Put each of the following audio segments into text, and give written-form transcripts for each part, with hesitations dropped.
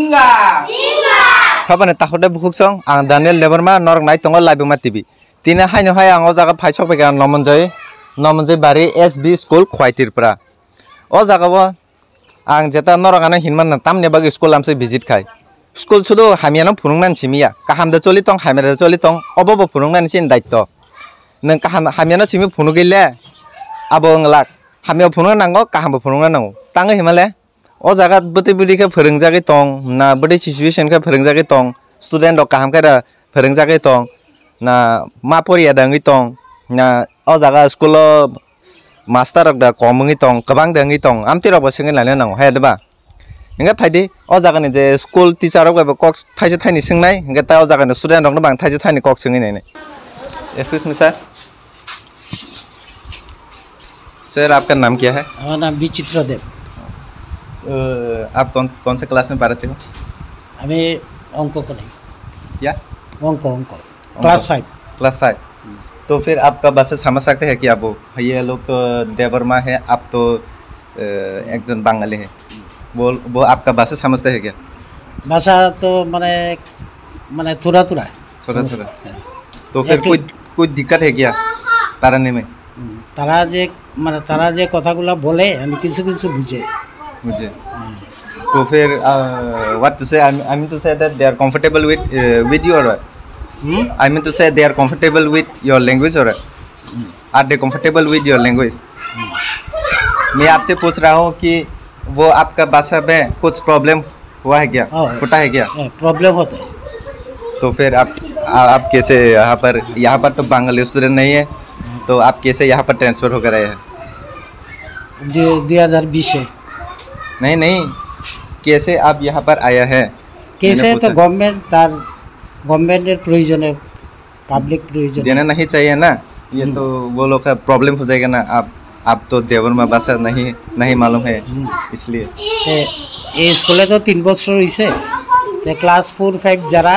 Inga. Kapan takutnya bukuk song, ang Daniel Leverma norok naik tongol live ma TV. Tina hai no hai ang ojaga paisok pegan nomonjai bari SB School Khwaitir pra. Ojaga bo ang jeta norok ana hinman tam ne bagi school amse visit khai. School chudo hamiano phunungnan chimiya. Kaham da choli tong hamera choli tong obo phunungnan sin daitto. Nang kaham hamiano chimi phunugile abo nglak. Hamio phunung nango kaham phunungnan nango. Tango himale o jaga beti ke फोरोंजागै tong na beti situation ke फोरोंजागै tong student rok kaham ke फोरोंजागै tong na ma poriya dangै tong na o jaga school o master rok da komungै tong kobang dangै tong amti rok singै lane nango hai deba इंगे फायदे ओ जागा ने जे school teacher रक कक थाइसे थाइनि सोंनाय इंगे ता ओ जागा ने स्टूडेंट रक बां थाइसे थाइनि कक सोंङै नायनाय एक्सक्यूज मी सर आपका नाम क्या है हमारा नाम विचित्र देव आप कौन से क्लास में पढ़ते हो हमें अंक को नहीं क्या अंक क्लास 5 तो फिर आपका बस से समझ सकते हैं कि आप ये लोग तो देवरमा है आप तो एक जन बंगाली है वो आपका भाषा समझते हैं क्या भाषा तो माने थोड़ा तो फिर कोई दिक्कत है क्या पढ़ने में तारा जे कथागुला बोले हम किसी बुझे तो फिर what to say I mean to say that they are comfortable with you or I mean to say they are comfortable with your language or are they comfortable with your language मैं आपसे पूछ रहा हूँ कि वो आपका भाषा में कुछ प्रॉब्लम हुआ है क्या होता है क्या प्रॉब्लम होता है तो फिर आप कैसे यहाँ पर तो बंगाली स्टूडेंट नहीं है तो आप कैसे यहाँ पर ट्रांसफ़र होकर आए हैं 2020 से नहीं कैसे आप यहाँ पर आया है कैसे तो गवर्नमेंट प्रयोजन है पब्लिक प्रयोजन देना नहीं चाहिए ना ये तो वो लोग का प्रॉब्लम हो जाएगा ना आप तो देवरमा भाषा नहीं मालूम है इसलिए ये स्कूले तो 3 বছর হইছে ते क्लास 4 5 যারা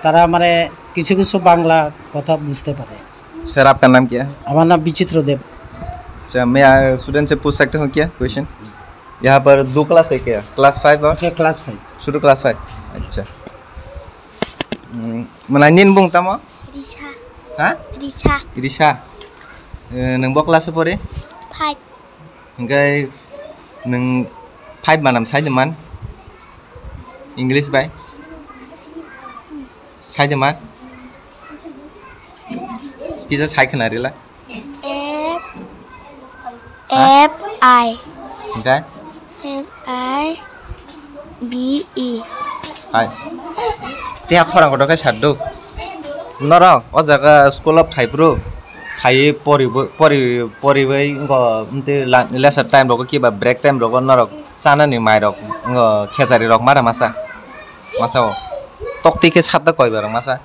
তারা মানে কিছু বাংলা কথা বুঝতে পারে सर आपका नाम क्या है हमारा नाम विचित्र देव अच्छा मैं स्टूडेंट से पूछ सकता हूँ क्या क्वेश्चन यहाँ पर 2 क्लास है क्या क्लास 5 और क्लास 5 शुरू क्लास 5 अच्छा मनाइन बुं तमो रिसा हाँ रिसा नोंबो क्लास परे 5 ओमफ्राय नों 5 मानाम साइदमान इंग्लिश बाय साइदमान किजा साइखना रिला F I ओमफ्राय F I B E हाय ते खरां गटका साददो नर ओ जागा स्कूल अफ थाइब्रो थाइ परिबै ते लेसर टाइम रक किबा ब्रेक टाइम रक नरक सानानि माइ रक खेसारि रक मारा मासा तक्ति के सात कय बार मासा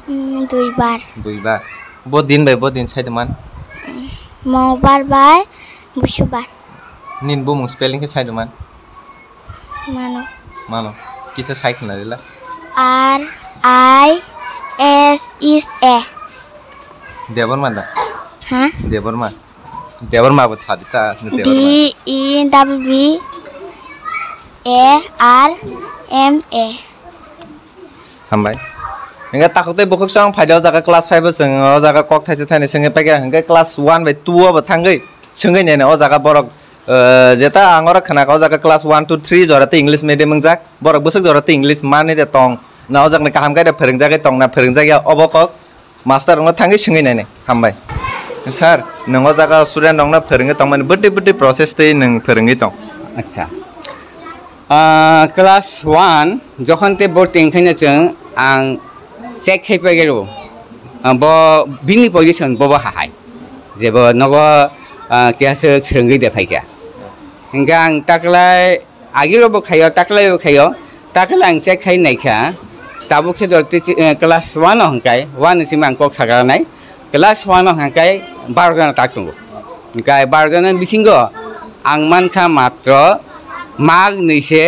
2 बार बहुत दिन साइदमान मंगलबार बाय बुधबार निनबो मुं स्पेलिंग के साइदमान मानो किसे साइखना रिला R I S is A देवरमा दा हाँ देवरमा बो थादिता D E W B A R M A हामबाय इंगा ताखते बखक सं फाइदाव जागा क्लास 5 जों ओ जागा कक थाइसे थाइने सोंगे पागे इंगा क्लास 1 बाय 2 बो थांगै सोंगै नेने ओ जागा बरक जेता आंगर खनाक ओ जागा क्लास 1 2 3 जराते इंग्लिश मीडियम जाक बरक बसक जराते इंग्लिश माने दे तंग ना ओ जागने काहाम गायदा फोरोंजागै तंग ना फोरोंजागै अबकक मास्टर रंग थांगै सोंगै नेने हामबाय सर नों ओ जागा स्टूडेंट रंग फोरोंगै तंग माने बड्डे प्रोसेस ते नों फोरोंगै तंग अच्छा क्लास 1 जखन ते बोर्डिंग खैना जों आं चेक खेपागेरो ब बिनि पोजिशन बबा हाय जेबो नबो केसो सोंगै दे फाइका इंगा आं ताकलाय आगिरोबो खायो ताकलाय आं चेक खाय नायखा ताबुकसे दरते क्लास 1 हंकाय 1 सिम आं कक सागारनाय क्लास 1 हंकाय 12 जन ताक दंगो इंगा 12 जन बिसिंगो आं मानखा मात्र माग नैसे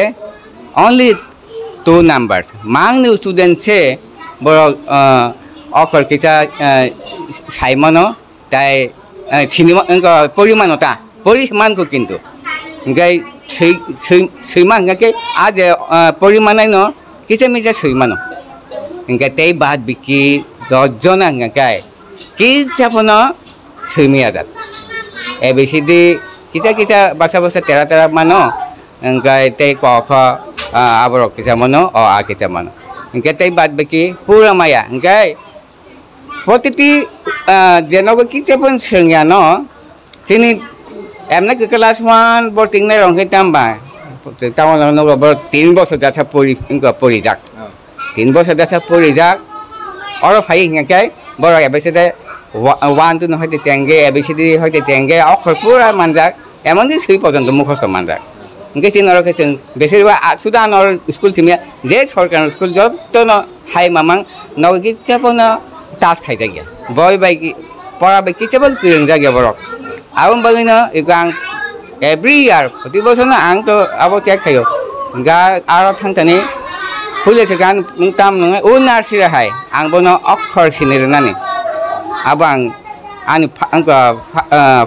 only 2 numbers mang new student se borok offer kisa saimano tai cinema poriman ota poriman ko kintu Ngay sui mang ngay ada porimanai no kita misa sui mano. Ngay tei bahat biki dojona ngay kita puno sui miazat. ABCD kita bahasa tera mano. Ngay tei koko aborok kita mano o a kita mano. Ngay tei bahat biki pura maya. Ngay potiti jenogo kita pun sengya no. Sini emna ke kelas 1 boarding na rong hitamba. Tawon no go 3 বছর দাছা পরি যাক 3 বছর দাছা পরি যাক আর phi ngakai বড় ABCD 1 2 হইতে চেঙ্গে ABCD হইতে চেঙ্গে অক্ষর পুরা মানজাক এমনকি 3 পর্যন্ত মুখস্থ মানজাক ইনকে চিনর কেছেন বেশিরভাগ সুদানর স্কুল চিমিয়া যে সরকার স্কুল যত ন হাই মামাং নগি চাপনা টাস খাই যাগিয়া বয় বাইকি পড়া বাইকি চাবল কিরং যাগিয়া বড় Awam bagina ikang every year pati bosan na ang to abo check kayo ga aro thang tani police kan mungtam nung unar sira hai ang bono okhor sinir nani abang ani ang ka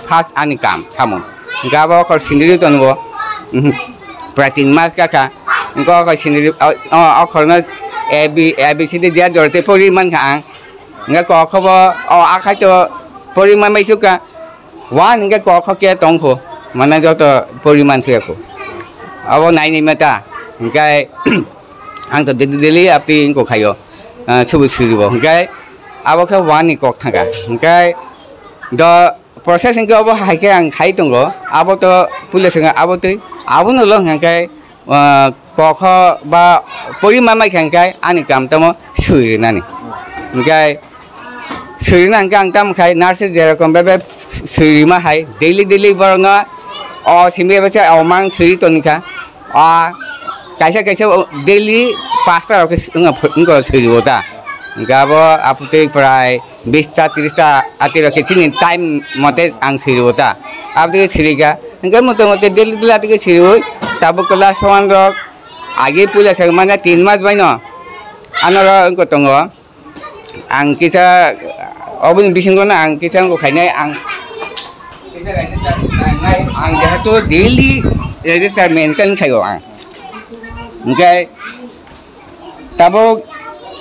fast ani kam samon ga bo okhor sinir to no pratin mas ka ka ngo ka sinir okhor na ABCD dia dorte poriman ka ang nga ko khobo o akai to poriman mai suka Wan hingga kok kia tongko mana joto poriman siaku. Awo naik ni mata hingga ang tu deli api ingko kayo cuba suribo hingga awo ke wan ni kok thaga hingga do proses hingga awo haike ang kai tongko awo to pulis hingga awo nolong hingga kok ba poriman mai hingga ani kam tamo suri nani hingga suri nang kang tam kai nurse jera kom bebe suri ma hai daily baranga o simi bacha omang suri to nika a kaisa daily pasta ke ngo suri ota gabo apute prai 20 ta 30 ta atira ke chini time mote ang suri ota apute suri ga ngam mote daily atike suri hoi tabo class 1 rok age pula sa mana 3 mas baino anara ngo tongo ang kisa obin bisingo na ang kisa ngo khainai ang ang jatuh daily register maintain kayo ang okay tabo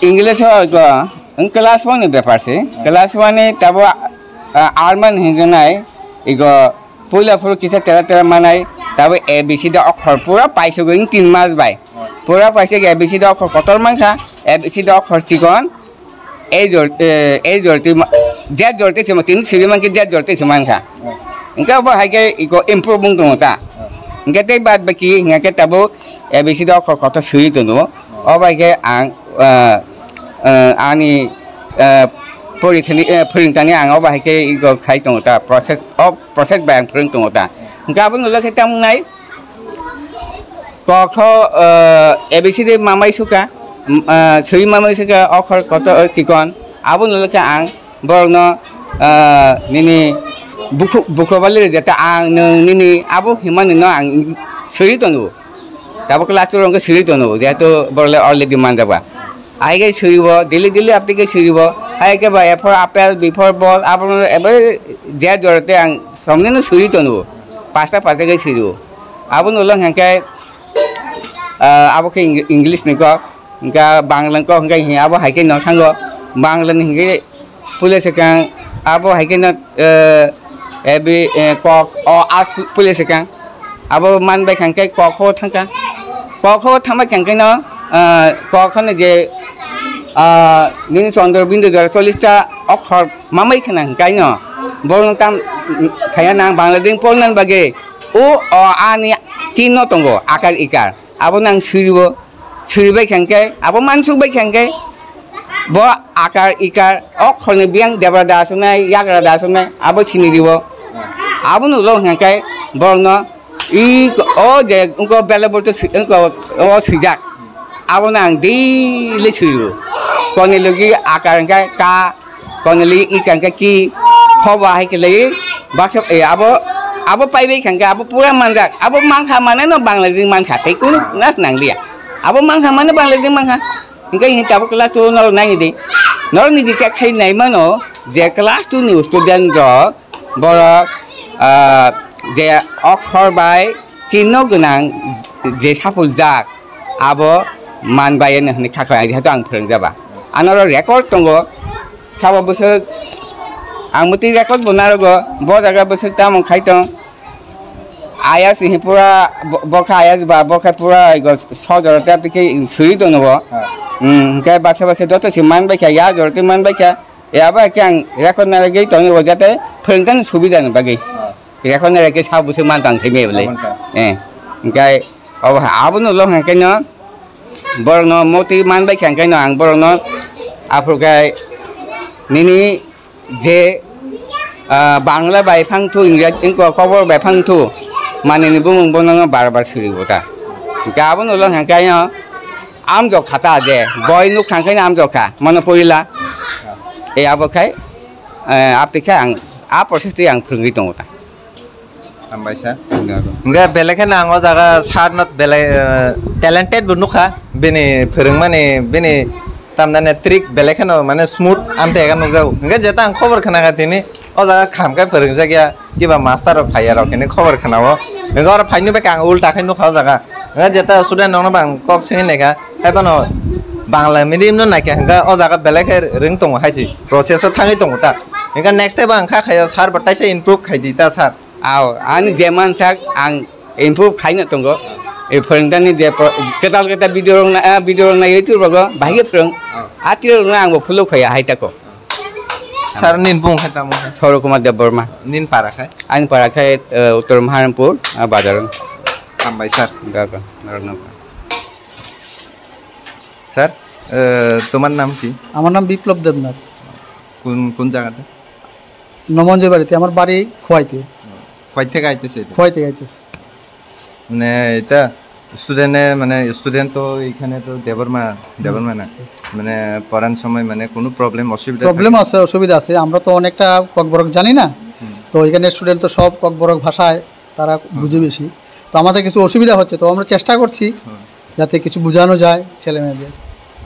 English ho ang class 1 ni beparse class 1 ni tabo arman hinjanai igo pula furu kisa tera manai tabo ABCD অক্ষর pura paise going 3 mas bai pura paise ABCD অক্ষর কতর মানখা ABCD অক্ষর চিকন এই জলতি z জলতি সম 3 সিরি মানকে z জলতি সমানখা Engkau apa hakai iko improvement tu ta. Engkau teh bad bagi engkau tabu ABCD akhor kata suri tu no. Apa hakai ang ani perintahnya ang apa hakai iko kai tu ta proses bayang perintah tu ta. Engkau pun ulah kita mengenai kau ABCD mamai suka suri mamai suka akhor kata cikon. Abun ulah kita ang borno nini buku balik jata ang nini abu himan nino ang suri tu nu, tapi kelas tu orang ke suri tu nu, dia tu boleh already manja ba. Ayah ke suri bo, daily apti ke suri bo, ayah ke ba for apple before ball, apa dia jorte ang somne nu suri tu nu, pasta ke suri bo. Abu nolong yang ke abu ke English ni ko, hingga Bangla ko hingga abu hai ke nol thanggo, Bangla ni hingga pulis sekarang abu hai ke nol ebi kok o as pulis sekarang abu man baik hangkai kok thangka thangkai no kok ni je ni sondor bindu jar 40 ta okhor mamai khana hangkai no borong tam khaya nang Bangladesh pornan bage o ani chino tongo akar ikar abu nang suri baik hangkai abu mansuk baik hangkai bo akar ikar okhor ni biang debrada sunai yagrada sunai abu sini dibo abu nu lo hangkai borno I je unko bela borto unko o sujak abu nang di le suru koni logi akar hangkai ka koni li ikan ka ki khoba hai ke le baksap abu pai baik hangkai abu pura manjak abu mangkha mana no Bangladesh mangkha te kun nas nang dia abu mangkha mana Bangladesh mangkha hingkai hin tabu kelas tu nol nai ni nol ni je khai nai mano je kelas tu ni student ro bora je okhor bai चिन्ह गोनां जे साफल जाक आबो मानबायानो होननाय खाखाय जिहेतु आं फोरोंजाबा आंनाव record दङ साबा बोसोर आं मती रेकर्ड बनारगो ब जागा बोसोर तामं खायतं आया सिंह पूरा बखा आया बा बखा पूरा सजरते आपके सुरी दङ काय बासा बासा दत सिमान बायखा या जरते मान बायखा याबा के आं रेकर्ड नारगै दङ जाते फोरोंगान सुबिदा न बागै रेकर्ड नारगै साबा बोसोर मान तांसै मेबले काय अब आबनो लो हांकैनो बरनो मती मान बायखा हांकैनो आं बरनो आफुरगाय निनि जे बांला बायफां थु इंराजी इनको खबर बायफां थु माने बुंग बनों बार बार सुरिबोता गाबोन उलो हांकायो आम जो खाता जे बय नु खांखायनो आम जखा मन पयला ए आबोखाय आपतिखा आं आ प्रसेसति आं फोरोंगै दङता हामबाय सार ओंगा बेलेखान आं अ जागा सारनत बेले टेलेन्टेड बुनुखा बेनि फोरों माने बेनि तामनाने ट्रिक बेलेखान माने स्मुथ आमते गान नजाव ओंगा जेता आं खबर खोनागा दिनि अ जागा खामखाय फोरों जागिया किबा मास्टार फायार केने खबर खोनावो ओंगा आरो फाइनो बे आं उल्टा खाय नुखा जागा ओंगा जेता स्टुडेन्ट नंना बां कक सिंनि नेगा हायबानो बांला मिडियाम न नायखा ओंगा अ जागा बेलेखाय रों दङ हायसि प्रसेस थाङै दङता ओंगा नेक्स्ट टाइम आं खाखायो सार बटाइसे इमप्रुभ खायदिता सार आव आं जेमान साक आं इमप्रुभ खायनो दङ ए फोरोंदानि जे केटाल केटा भिडिअ ना युट्युब रग बाहिगे फोरों आतिर ना आंबो फुलो खया हायताको सार निन बुं खायता मो सौरव कुमार देव वर्मा निन पाराखाय आं पाराखाय उत्तर महारामपुर बाजार हामबाय सार गागा नरनगा স্যার তোমার নাম কি? আমার নাম বিপ্লব দেবনাথ। কোন কোন জায়গাতে? নমঞ্জয় বাড়িতে। আমার বাড়ি খোয়াইতে। খোয়াই থেকে আইতেছে এটা? খোয়াই থেকে আইতেছে। মানে এটা স্টুডেন্টে মানে স্টুডেন্ট তো এখানে তো দেবরমা না মানে পড়ার সময় মানে কোনো প্রবলেম আছে অসুবিধা আছে। আমরা তো অনেকটা ককবরক জানি না, তো এখানে স্টুডেন্ট তো সব ককবরক ভাষায় তারা বুঝে বেশি, তো আমাদের কিছু অসুবিধা হচ্ছে, তো আমরা চেষ্টা করছি যাতে কিছু বোঝানো যায় ছেলে মেয়েদের।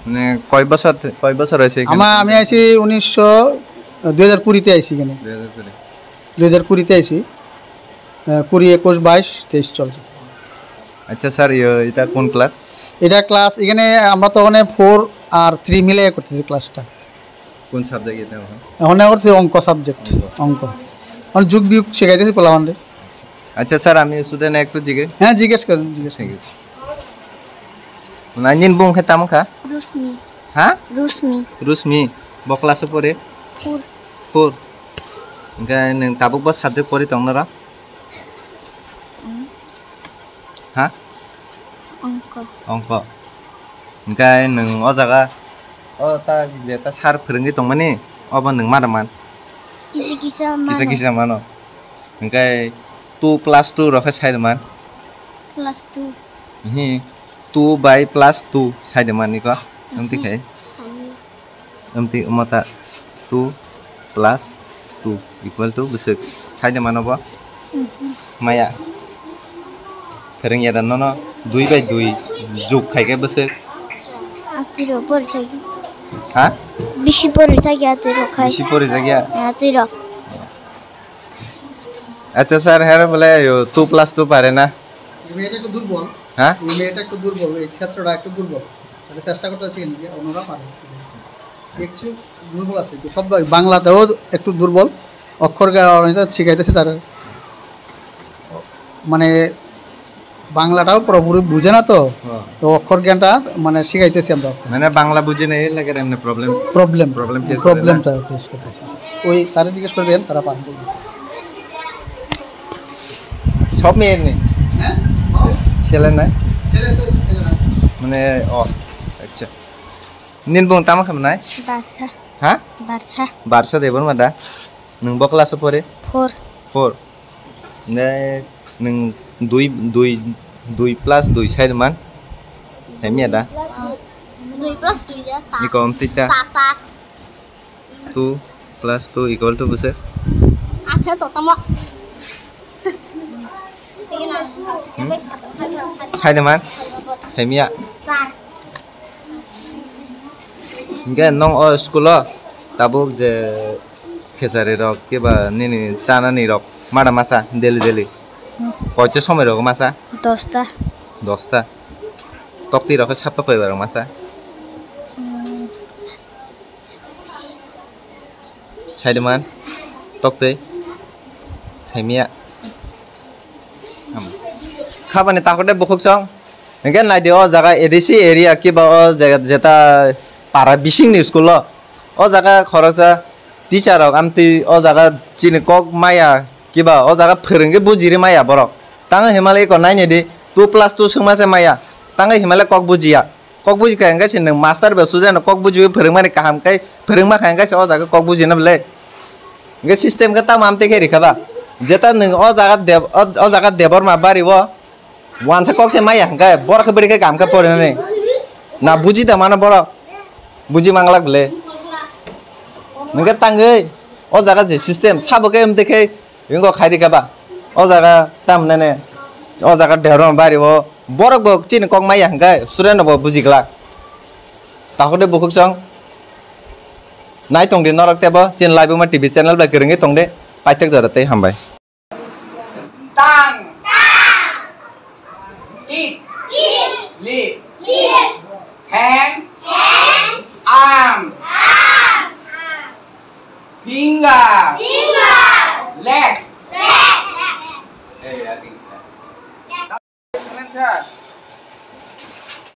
মানে কয় বছর হয়েছে? আমি আইছি 2020-তে আইছি এখানে। 2020-তে আইছি, 20, 21, 22, 23 চলছে। আচ্ছা স্যার, এটা কোন ক্লাস? এটা ক্লাস এখানে আমরা তো ওখানে 4 আর 3 মিলে করতেছি ক্লাসটা। কোন সাবজেক্ট এটা? এখন করতে অঙ্ক সাবজেক্ট, অঙ্ক মানে যুগ বিয়োগ শেখাইতেছি পোলাপানরে। আচ্ছা স্যার, আমি স্টুডেন্ট একটু জিজ্ঞেস করেন। জিজ্ঞেস নাইনিন বুং খেতাম খা রুসমি। হ্যাঁ, রুসমি ব ক্লাসে পড়ে 4 ओमफ्राय नों दाबो साबजेक्ट परि दंना हा अंक ओमफ्राय नों अ जागा ता जेता सार फोरोंगिरि दंमानि अब नों मादामान किसा मानो ओमफ्राय 2+2 रखे साइडमान +2 हि 2/+2 साइडमान निको ओमतिखाय ओमति मता 2+2 equal to besek saja mana ba maya फोरोंगिया दानो न 2/2 जुग खायगे besek atiro por thagi ha bishi por thagi atiro khai bishi por jagya atiro अच्छा सर हेर बोले 2+2 পারে না মেয়েটা একটু দুর্বল। হ্যাঁ, এই মেয়েটা একটু দুর্বল, এই ছাত্রটা একটু দুর্বল, তাহলে চেষ্টা করতেছি যে অন্যরা পারে। একটু দুর্বল আছে, সব বাংলাতেও একটু দুর্বল, অক্ষর শিখাইতেছে তার, মানে বাংলাটাও পুরোপুরি বুঝে না, তো অক্ষর জ্ঞানটা মানে শিখাইতেছি আমরা। মানে বাংলা বুঝে না, এর লাগে এমনি প্রবলেমটা ফেস করতেছি। ওই তারা জিজ্ঞেস করে দেন, তারা পারবে। সব মেয়ের নেই, হ্যাঁ ছেলে নাই, মানে ও আচ্ছা নিন বুং তামা খাম নাই barsa হ্যাঁ barsa বারসা দেবর মাদা नों ब क्लास परे 4 ने नों 2+2 साइड मान हेमिया दा 2+2 ya निको अमतिता 2+2 equal to bese ase to tamo side मान हेमिया गे नों ओ स्कूल ताबुक जे खेसारी रक के बा निनि चानानि रक माडा मासा डेली কয়টা সময় রকম মাছা 10টা 10টা তক্তি রকম সাত কয়বার মাছা সাইডমান তক্তি সাইমিয়া খাবানি তাকতে বুকুক সং একে নাই দে ও জায়গা এডিসি এরিয়া কিবা ও জায়গা যেটা পাড়া বিশিং স্কুল ও জায়গা খরচা টিচার আমতি ও জায়গা চিনি কক মায়া কিবা ও জায়গা फोरोंगे बुजिरे माया बरक तांगे हिमालय को नायने दि 2+2 संमासे माया तांगे हिमालय कक बुजिया कक बुजि खायंगा सिन मास्टर बे सुजान कक बुजियो फोरोंमाने काहाम काय फोरोंमा खायंगा से ओ जागा कक बुजिना बले गे सिस्टम का ताम आमते के रिखाबा जेता नों ओ जागा देबर मा बारि वो वानसा कक से माया हंगा बरख बरिके काम का पड़ने ना बुजि दा माने बरक बुजि मांगला बले नोंगे तांगे ओ जागा जे सिस्टम साबके एम देखे इंगो खायरि काबा ओ जागा ताम नेने ओ जागा देहर बारि वो बरक बक चिन कक माया हंगा सुरेन बो बुजिगला ताखदे बुकुक सं नाय तंगदे नरक तेबो चिन लाइव मा टीवी चैनल बा गरंगे तंगदे पाइथक जरते हामबाय तांग कीट लीप हैंड आर्म फिंगर